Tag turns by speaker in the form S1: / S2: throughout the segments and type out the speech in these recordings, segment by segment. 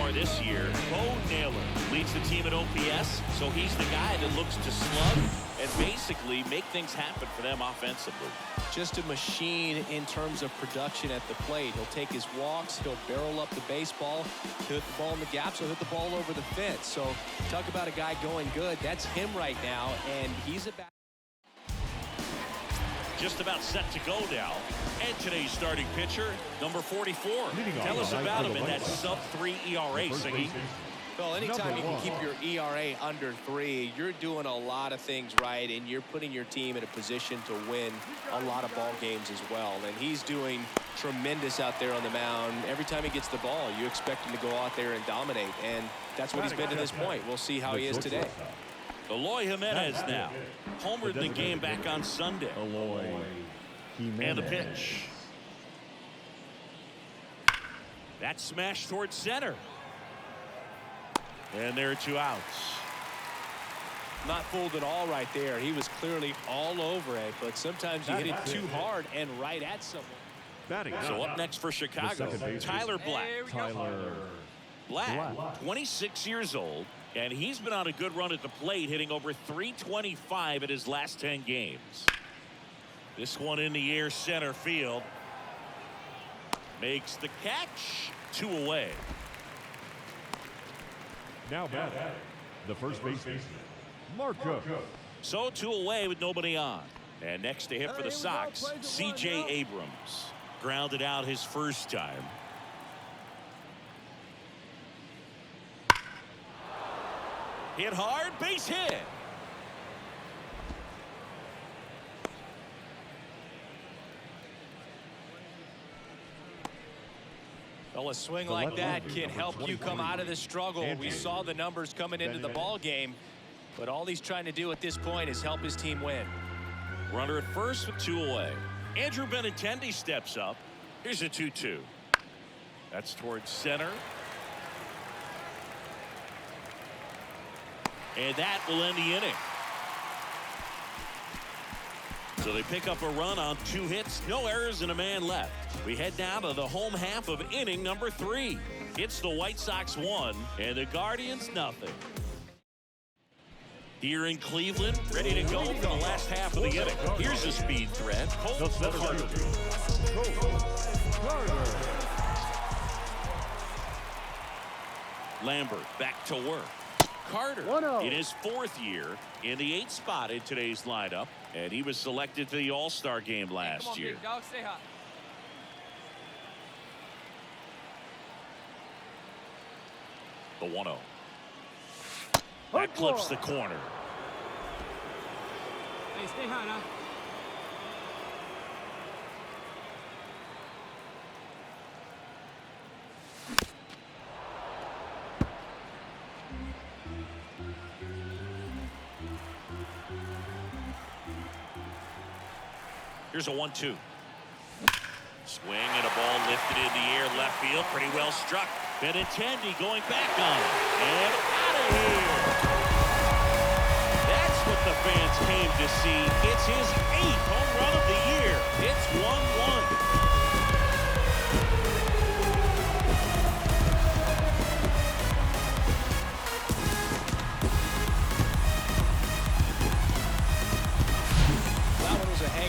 S1: far this year. Bo Naylor leads the team at OPS, so he's the guy that looks to slug and basically make things happen for them offensively.
S2: Just a machine in terms of production at the plate. He'll take his walks, he'll barrel up the baseball, he'll hit the ball in the gaps, he'll hit the ball over the fence. So talk about a guy going good. That's him right now, and he's about
S1: just about set to go now. And today's starting pitcher, number 44. Tell us about him in that sub-3 ERA, Siggy.
S2: Well, anytime you can keep your ERA under 3, you're doing a lot of things right, and you're putting your team in a position to win a lot of ball games as well. And he's doing tremendous out there on the mound. Every time he gets the ball, you expect him to go out there and dominate, and that's what he's been to this point. We'll see how he is today.
S1: Eloy Jimenez now homered the game back on Sunday. And the pitch. That smash towards center. And there are 2 outs.
S2: Not fooled at all right there. He was clearly all over it, but sometimes you hit it too hard and right at someone.
S1: So up next for Chicago, Tyler Black. Black, 26 years old, and he's been on a good run at the plate, hitting over .325 in his last 10 games. This one in the air, center field. Makes the catch. 2 away.
S3: Now batting, the first baseman, Marco.
S1: So 2 away with nobody on. And next to hit for the Sox, C.J. Abrams. Grounded out his first time. Hit hard, base hit.
S2: Well, a swing like that can help you come out of the struggle. We saw the numbers coming into the ball game, but all he's trying to do at this point is help his team win.
S1: Runner at first with 2 away. Andrew Benintendi steps up. Here's a 2-2. That's towards center. And that will end the inning. So they pick up a run on 2 hits, no errors, and a man left. We head down to the home half of inning number 3. It's the White Sox 1 and the Guardians nothing. Here in Cleveland, ready to go for the last half of the inning. Here's a speed threat. Cole Carter. Lambert back to work. Carter in his 4th year in the 8th spot in today's lineup, and he was selected to the All-Star game last year. The 1-0. That clips the corner.
S4: Hey, stay high now.
S1: Here's a 1-2. Swing and a ball lifted in the air, left field, pretty well struck. Benintendi going back on it. And out of here. That's what the fans came to see. It's his 8th home run of the year. It's 1-1.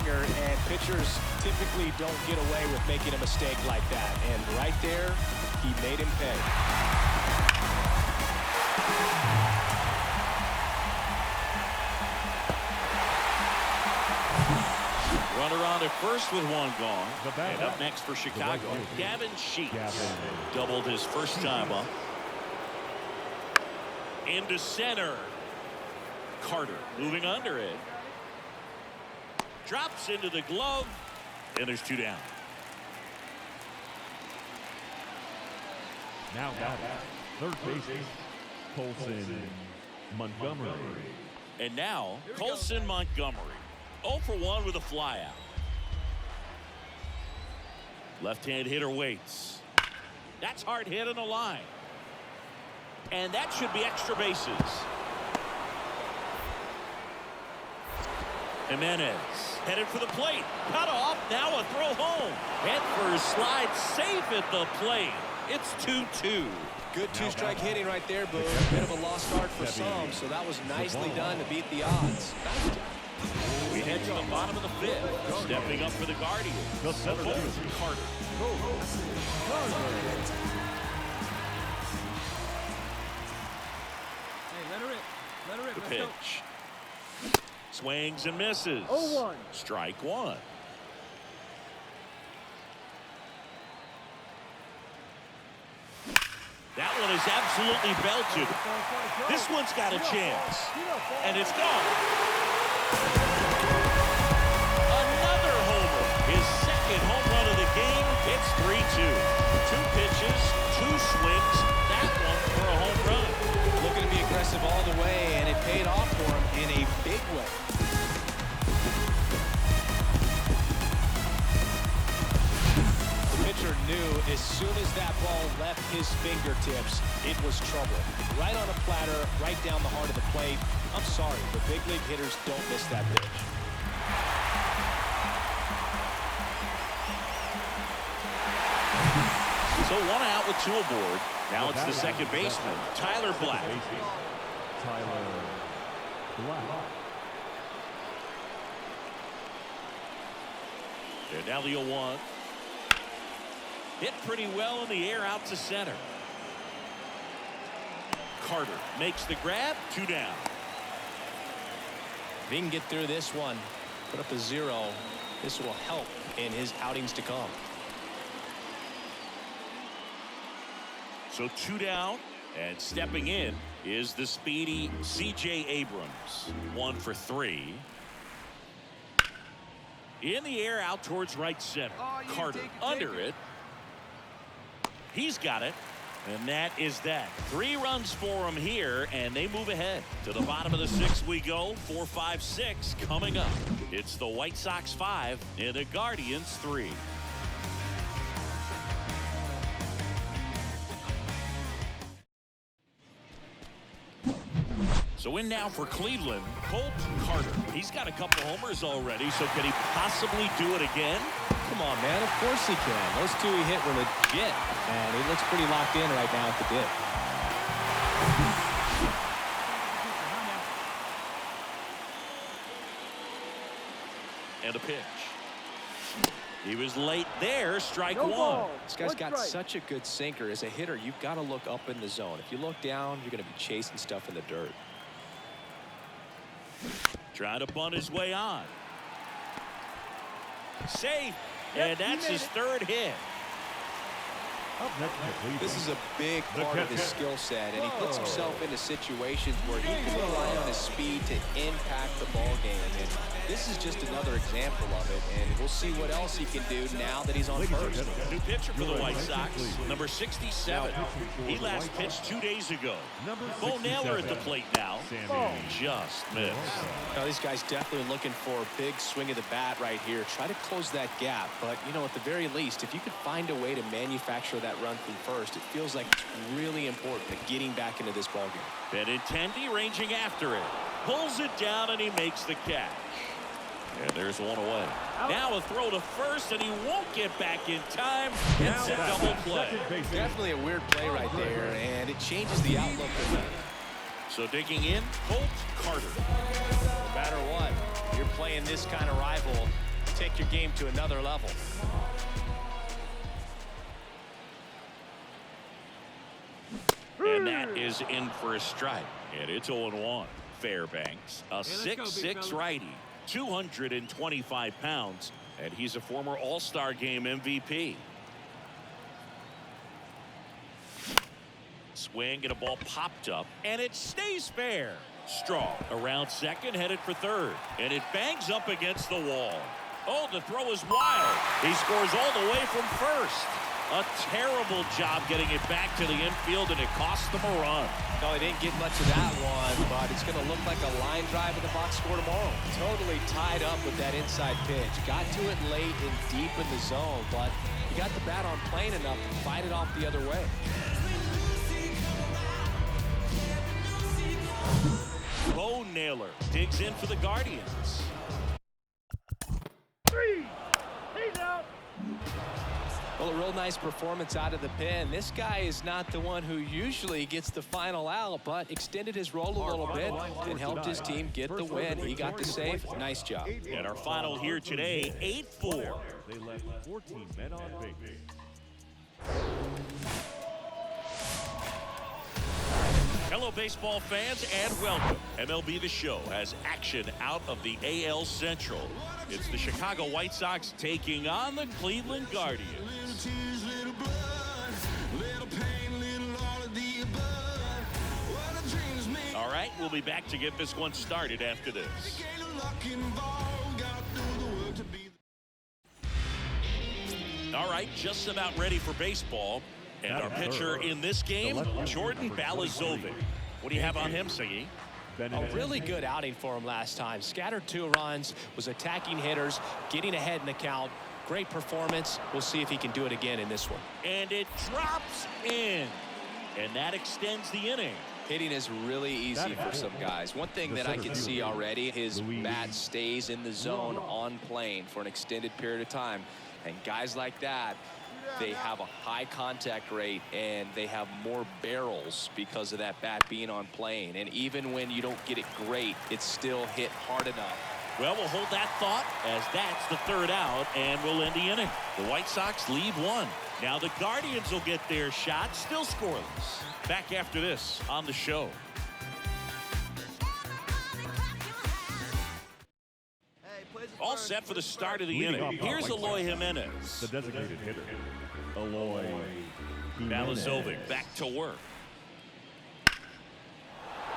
S2: And pitchers typically don't get away with making a mistake like that. And right there, he made him pay.
S1: Runner on at first with 1 gone. And up next for Chicago, Gavin Sheets. Doubled his first time up. Into center. Carter moving under it. Drops into the glove, and there's 2 down.
S3: Now batting, third baseman, Colson Montgomery.
S1: And now, Colson Montgomery. 0 for 1 with a flyout. Left-hand hitter waits. That's hard hit on the line. And that should be extra bases. Jimenez headed for the plate. Cut off. Now a throw home. Head first slide safe at the plate. It's 2-2.
S2: Good two-strike hitting right there, Boone. Bit of a lost start for some, so that was nicely done to beat the odds.
S1: We head to the bottom of the fifth. Stepping up for the Guardians, Carter.
S4: Hey, let her rip. Let her rip.
S1: The
S4: Let's go.
S1: pitch. Swings and misses.
S4: 0-1.
S1: Strike one. That one is absolutely belted. This one's got a chance. And it's gone. Another homer. His second home run of the game. It's 3-2. 2 pitches, 2 swings. That one for a home run.
S2: Looking to be aggressive all the way, and it paid off for him in a big way. Pitcher knew as soon as that ball left his fingertips, it was trouble. Right on a platter, right down the heart of the plate. I'm sorry, the big league hitters don't miss that pitch.
S1: So 1 out with 2 aboard. Now it's the second baseman, Tyler Black.
S3: Tyler Black.
S1: And now the 0-1. Hit pretty well in the air out to center. Carter makes the grab. 2 down.
S2: If he can get through this one, put up a 0, this will help in his outings to come.
S1: So 2 down, and stepping in is the speedy C.J. Abrams. 1 for 3. In the air out towards right center. Carter under it. He's got it, and that is that. 3 runs for him here, and they move ahead. To the bottom of the 6th we go. 4, 5, 6 coming up. It's the White Sox 5 and the Guardians 3. So in now for Cleveland, Colt Carter. He's got a couple homers already, so can he possibly do it again?
S2: Come on, man. Of course he can. Those 2 he hit were legit, and he looks pretty locked in right now at the dip.
S1: And a pitch. He was late there. Strike 1.
S2: This guy's got such a good sinker. As a hitter, you've got to look up in the zone. If you look down, you're going to be chasing stuff in the dirt.
S1: Trying to bunt his way on. Safe. And that's his 3rd hit.
S3: Up next,
S2: This is a big part of his skill set, and he puts himself into situations where he can rely on his speed to impact the ball game. And this is just another example of it, and we'll see what else he can do now that he's on first.
S1: New pitcher for the White Sox, number 67. He last pitched 2 days ago. Bo Naylor at the plate now. Just missed.
S2: Now, these guys definitely looking for a big swing of the bat right here. Try to close that gap, but, you know, at the very least, if you could find a way to manufacture that run from first, it feels like it's really important to getting back into this ballgame.
S1: Benintendi ranging after it. Pulls it down, and he makes the catch. And there's 1 away. Now a throw to first, and he won't get back in time. It's a double play.
S2: Definitely a weird play right there, and it changes the outlook of it.
S1: So digging in, Colt Carter.
S2: No matter what, you're playing this kind of rival, take your game to another level.
S1: And that is in for a strike. And it's 0-1. Fairbanks, a 6'6" righty, 225 pounds, and he's a former All-Star Game MVP. Swing and a ball popped up, and it stays fair. Strong around second, headed for third, and it bangs up against the wall. Oh, the throw is wild. He scores all the way from first. A terrible job getting it back to the infield, and it cost them a run.
S2: No, he didn't get much of that one, but it's going to look like a line drive in the box score tomorrow. Totally tied up with that inside pitch. Got to it late and deep in the zone, but he got the bat on plane enough to fight it off the other way.
S1: Bo Naylor digs in for the Guardians.
S4: He's out.
S2: Well, it rolled nice performance out of the pen. This guy is not the one who usually gets the final out, but extended his role a little bit and helped his team get the win. He got the save. Nice job.
S1: And our final here today, 8-4.
S3: They left 14 men on base.
S1: Hello, baseball fans, and welcome. MLB The Show has action out of the AL Central. It's the Chicago White Sox taking on the Cleveland Guardians. All right, we'll be back to get this one started after this. All right, just about ready for baseball. And our pitcher in this game, Jordan Balazovic. What do you have on him, Siggy?
S2: A really good outing for him last time. Scattered 2 runs, was attacking hitters, getting ahead in the count. Great performance. We'll see if he can do it again in this one.
S1: And it drops in. And that extends the inning.
S2: Hitting is really easy for some guys. One thing that I can see already, his bat stays in the zone on plane for an extended period of time. And guys like that, they have a high contact rate and they have more barrels because of that bat being on plane. And even when you don't get it great, it's still hit hard enough.
S1: Well, we'll hold that thought as that's the 3rd out, and we'll end the inning. The White Sox lead 1. Now the Guardians will get their shot, still scoreless. Back after this on the show. All set for the start of the inning. Here's Eloy Jimenez.
S3: The designated hitter, Eloy
S1: Balazovic back to work.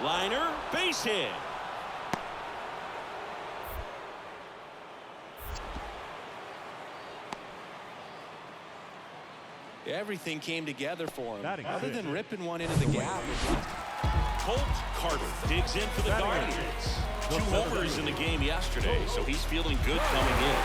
S1: Liner, base hit.
S2: Everything came together for him.
S3: Batting
S2: Other
S3: fifth.
S2: than ripping one into the gap.
S1: Colt Carter digs in for the Guardians. 2 homers in the game yesterday, so he's feeling good coming in.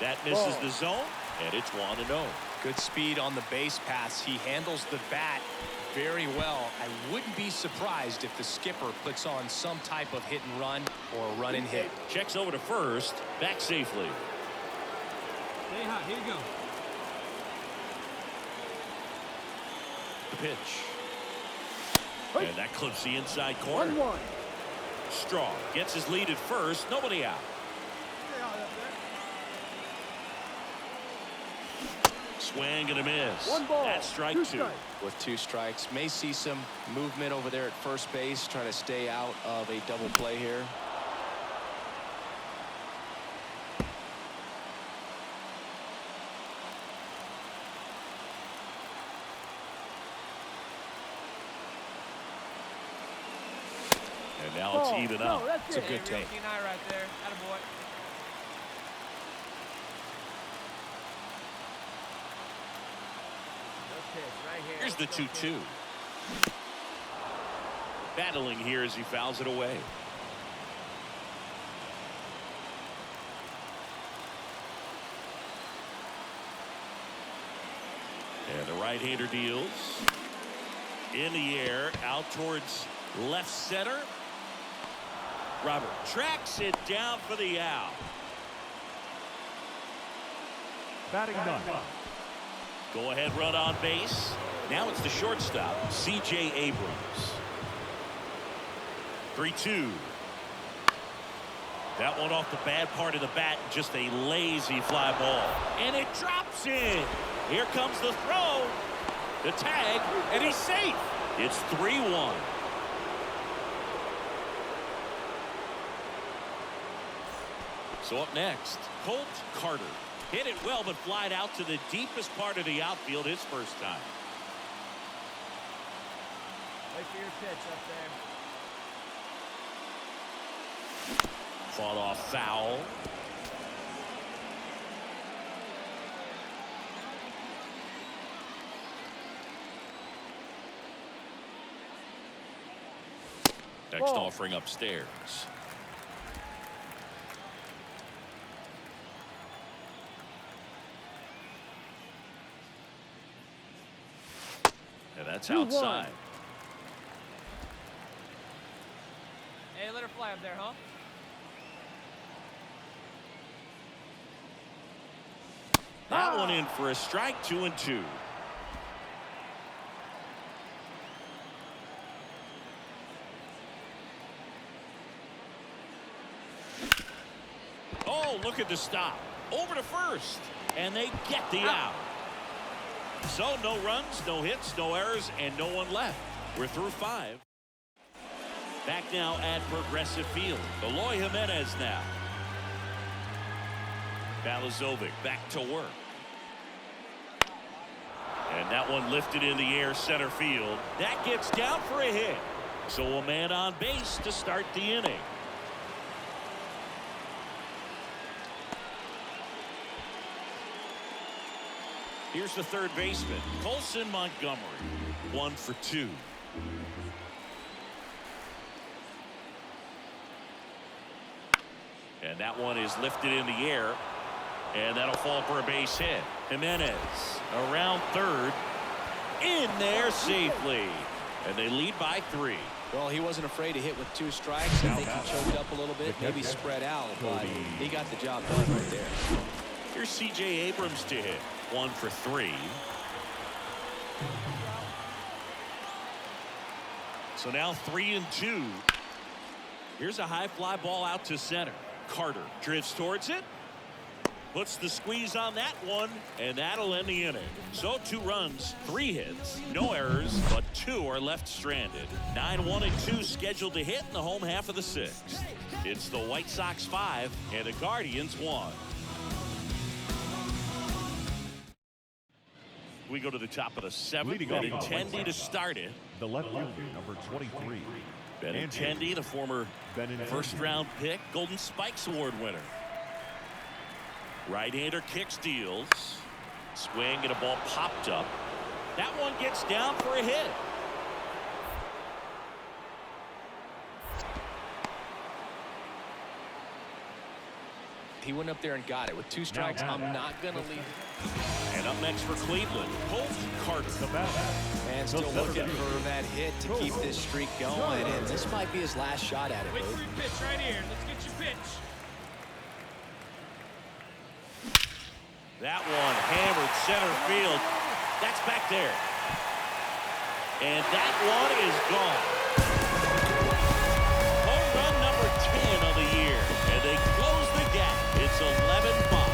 S1: That misses the zone, and it's 1-0.
S2: Good speed on the base pass. He handles the bat very well. I wouldn't be surprised if the skipper puts on some type of hit and run or a run and hit.
S1: Checks over to first, back safely.
S4: Stay hot. Here you go.
S1: The pitch. And that clips the inside corner.
S5: 1-1.
S1: Strong gets his lead at first. Nobody out. Swing and a miss.
S5: 1 ball.
S1: That's strike
S5: 2
S1: 2.
S5: strikes.
S2: With 2 strikes, may see some movement over there at first base, trying to stay out of a double play here.
S1: And now it's even up.
S5: No, that's
S2: It's a
S5: it.
S2: good take.
S4: Keen eye right there. Attaboy.
S1: Here's the 2-2. Battling here as he fouls it away. And the right-hander deals. In the air, out towards left center. Robert tracks it down for the out.
S3: batting none.
S1: Go ahead run on base. Now it's the shortstop, C.J. Abrams. 3-2. That one off the bad part of the bat, just a lazy fly ball. And it drops in. Here comes the throw. The tag, and he's safe. It's 3-1. So up next, Colt Carter. Hit it well, but flied out to the deepest part of the outfield his first time.
S4: Wait for your pitch up there.
S1: Fought off foul. Next offering upstairs. And that's outside.
S4: Hey, let her fly up there, huh?
S1: That one in for a strike, 2-2. Oh, look at the stop. Over to first. And they get the out. So no runs, no hits, no errors, and no one left. We're through 5. Back now at Progressive Field. Eloy Jimenez now. Balazovic back to work. And that one lifted in the air center field. That gets down for a hit. So a man on base to start the inning. Here's the third baseman, Colson Montgomery. 1 for 2. And that one is lifted in the air. And that'll fall for a base hit. Jimenez around third. In there safely. And they lead by 3.
S2: Well, he wasn't afraid to hit with 2 strikes. I think he choked up a little bit, maybe spread out, but he got the job done right there.
S1: Here's C.J. Abrams to hit. 1 for 3. So now 3-2. Here's a high fly ball out to center. Carter drifts towards it. Puts the squeeze on that one, and that'll end the inning. So 2 runs, 3 hits, no errors, but 2 are left stranded. 9-1-2 scheduled to hit in the home half of the 6th. It's the White Sox 5 and the Guardians 1. We go to the top of the 7th. Benintendi to start it.
S3: The left fielder, number 23.
S1: Benintendi, the former first-round pick, Golden Spikes Award winner. Right-hander kick steals. Swing and a ball popped up. That one gets down for a hit.
S2: He went up there and got it. With 2 strikes, I'm not going to leave.
S1: And up next for Cleveland, Colt Carter.
S2: And still looking for that hit to keep this streak going. And this might be his last shot at it.
S4: Wait for your pitch right here. Let's get your pitch.
S1: That one hammered center field. That's back there. And that one is gone. Home run number 10 of the year. And they close the gap. It's 11-5.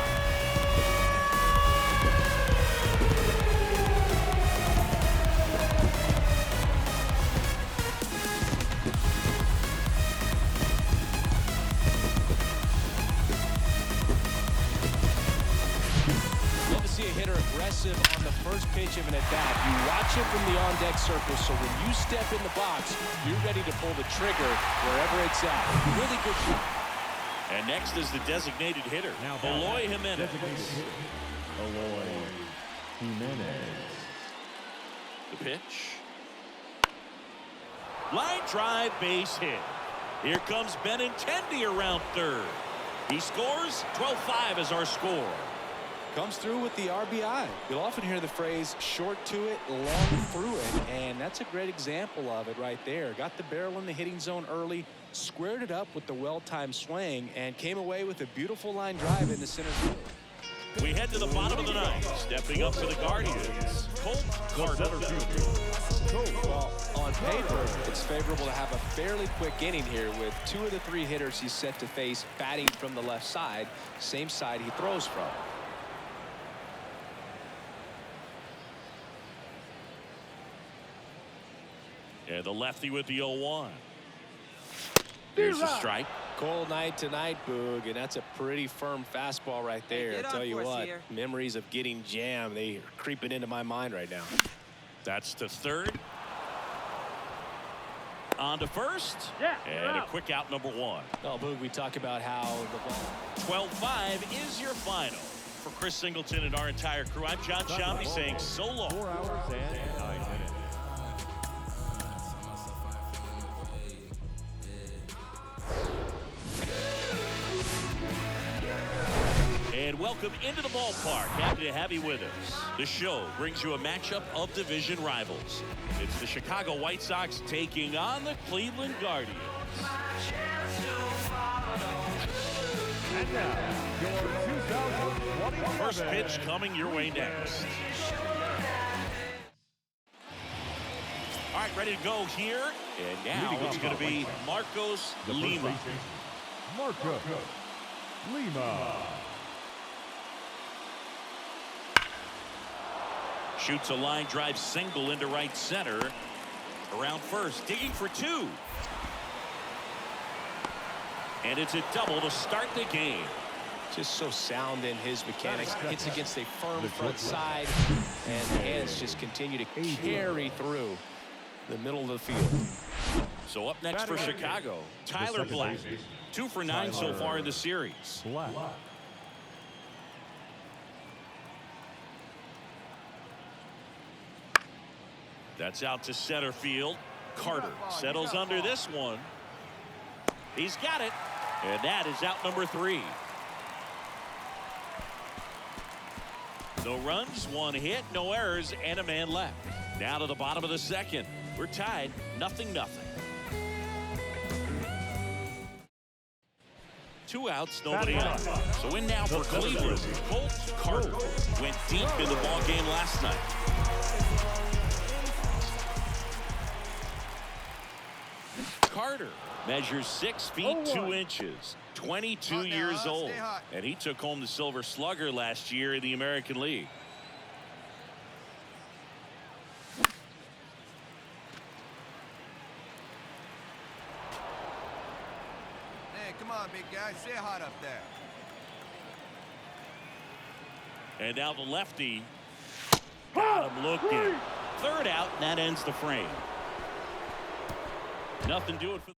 S2: Aggressive on the first pitch of an at-bat. You watch it from the on-deck circle, so when you step in the box, you're ready to pull the trigger wherever it's at. Really good shot.
S1: And next is the designated hitter, Eloy Jimenez.
S3: Eloy Jimenez.
S1: The pitch. Line drive, base hit. Here comes Benintendi around third. He scores. 12-5 is our score.
S2: Comes through with the RBI. You'll often hear the phrase short to it, long through it, and that's a great example of it right there. Got the barrel in the hitting zone early, squared it up with the well-timed swing, and came away with a beautiful line drive in the center field.
S1: We head to the bottom of the 9th. Stepping up for the Guardians, Colt Carter.
S2: Well, on paper, it's favorable to have a fairly quick inning here with 2 of the 3 hitters he's set to face batting from the left side, same side he throws from.
S1: And the lefty with the 0-1. There's a strike.
S2: Cold night tonight, Boog, and that's a pretty firm fastball right there. I tell you what, memories of getting jammed, they are creeping into my mind right now.
S1: That's to third. On to first. And a quick out, number 1.
S2: Oh, Boog, we talk about how the ball.
S1: 12-5 is your final. For Chris Singleton and our entire crew, I'm John Shambi saying so long.
S3: 4 hours and 9 minutes.
S1: And welcome into the ballpark. Happy to have you with us. The show brings you a matchup of division rivals. It's the Chicago White Sox taking on the Cleveland Guardians.
S3: And now, your
S1: First pitch coming your way next. All right, ready to go here. And now it's going to be Marcos Lima.
S3: Marcos Lima.
S1: Shoots a line drive single into right center. Around first, digging for two. And it's a double to start the game.
S2: Just so sound in his mechanics. Hits against a firm front side, and the hands just continue to carry through the middle of the field.
S1: So up next for Chicago, Tyler Black. 2 for 9 so far in the series.
S3: Black.
S1: That's out to center field. Carter settles under this one. He's got it. And that is out number 3. No runs, 1 hit, no errors, and a man left. Now to the bottom of the second. We're tied, 0-0. 2 outs, nobody out. So in now for Cleveland, Colt Carter went deep in the ball game last night. Carter measures 6 feet 2 inches, 22 years old, and he took home the Silver Slugger last year in the American League.
S5: Hey, come on, big guy, stay hot up there.
S1: And now the lefty got him looking. 3rd out, and that ends the frame. Nothing doing for.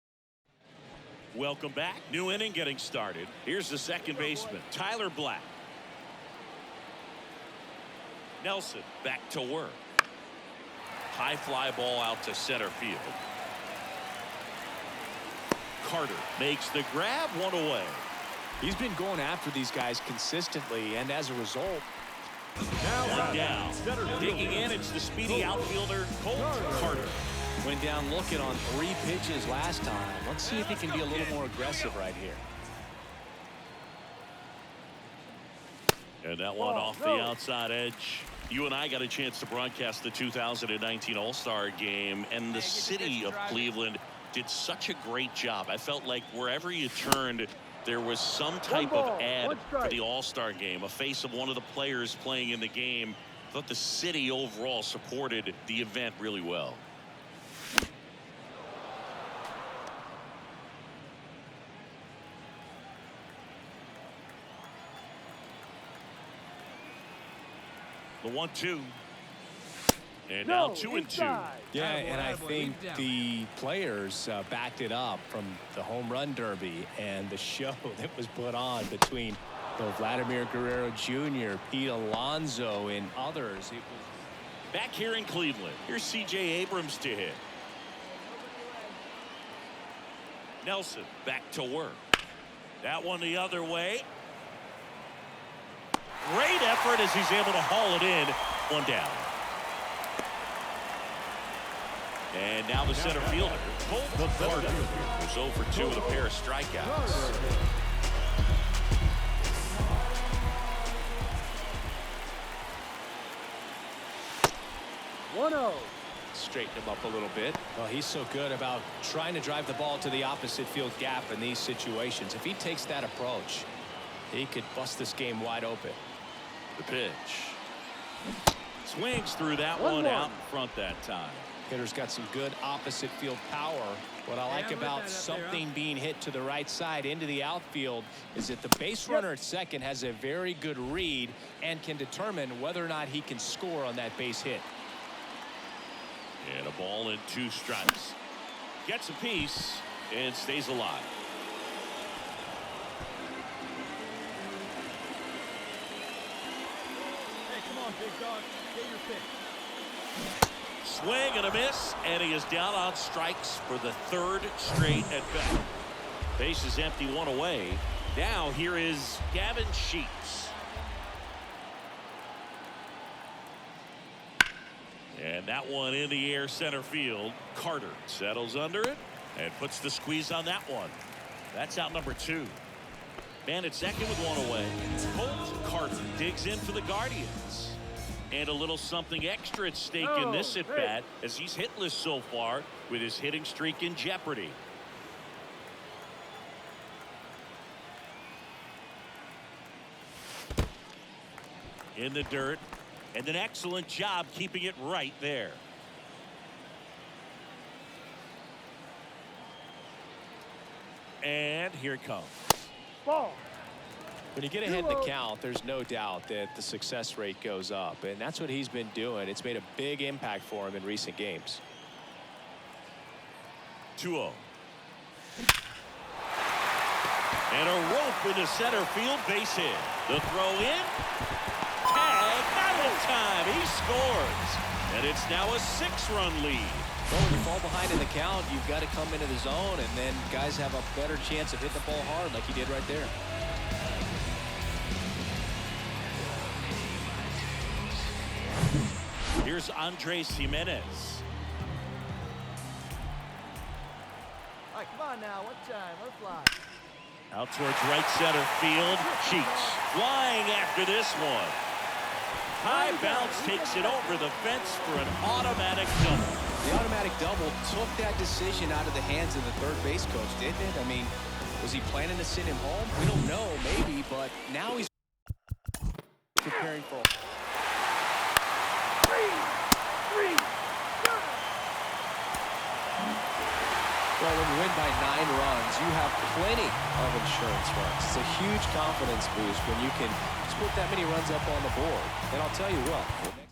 S1: Welcome back. New inning getting started. Here's the second baseman, Tyler Black. Nelson back to work. High fly ball out to center field. Carter makes the grab, 1 away.
S2: He's been going after these guys consistently, and as a result,
S1: One down. Digging in, it's the speedy outfielder, Colt Carter.
S2: went down looking on 3 pitches last time. Let's see if he can be a little more aggressive right here.
S1: And that one off the outside edge. You and I got a chance to broadcast the 2019 All-Star game, and the city of Cleveland did such a great job. I felt like wherever you turned, there was some type of ad for the All-Star game, a face of one of the players playing in the game. I thought the city overall supported the event really well. The 1-2. And now 2-2.
S2: Yeah, and I think the players backed it up from the home run derby and the show that was put on between Vladimir Guerrero Jr., Pete Alonso, and others. It was
S1: back here in Cleveland. Here's C.J. Abrams to hit. Nelson back to work. That one the other way. Great effort as he's able to haul it in. 1 down. And now the center fielder, Colt Carter, was 0 for 2 with a pair of strikeouts.
S2: straighten him up a little bit. Well, he's so good about trying to drive the ball to the opposite field gap in these situations. If he takes that approach, he could bust this game wide open.
S1: The pitch. Swings through that one out in front that time.
S2: Hitter's got some good opposite field power. What I like about something being hit to the right side into the outfield is that the base runner at second has a very good read and can determine whether or not he can score on that base hit.
S1: And a ball and 2 strikes. Gets a piece and stays alive.
S4: Hey, come on, big dog. Get your pick.
S1: Swing and a miss, and he is down on strikes for the 3rd straight at bat. Base is empty, 1 away. Now here is Gavin Sheets. And that one in the air center field. Carter settles under it and puts the squeeze on that one. That's out number 2. Man at second with one away. Colt Carter digs in for the Guardians. And a little something extra at stake in this at bat as he's hitless so far with his hitting streak in jeopardy. In the dirt, and an excellent job keeping it right there. And here it comes.
S4: Ball.
S2: When you get ahead in the count, there's no doubt that the success rate goes up, and that's what he's been doing. It's made a big impact for him in recent games.
S1: 2-0. And a rope into center field, base hit. The throw in. Tag, not in time. He scores. And it's now a 6-run lead.
S2: Well, when you fall behind in the count, you've got to come into the zone, and then guys have a better chance of hitting the ball hard like he did right there.
S1: Here's Andres Gimenez.
S4: All right, come on now. One time. Let it fly.
S1: Out towards right center field. Cheeks flying after this one. High bounce takes it over the fence for an automatic double.
S2: The automatic double took that decision out of the hands of the third base coach, didn't it? I mean, was he planning to send him home? We don't know, maybe, but now he's preparing for. Well, when you win by 9 runs, you have plenty of insurance runs. It's a huge confidence boost when you can just put that many runs up on the board. And I'll tell you what.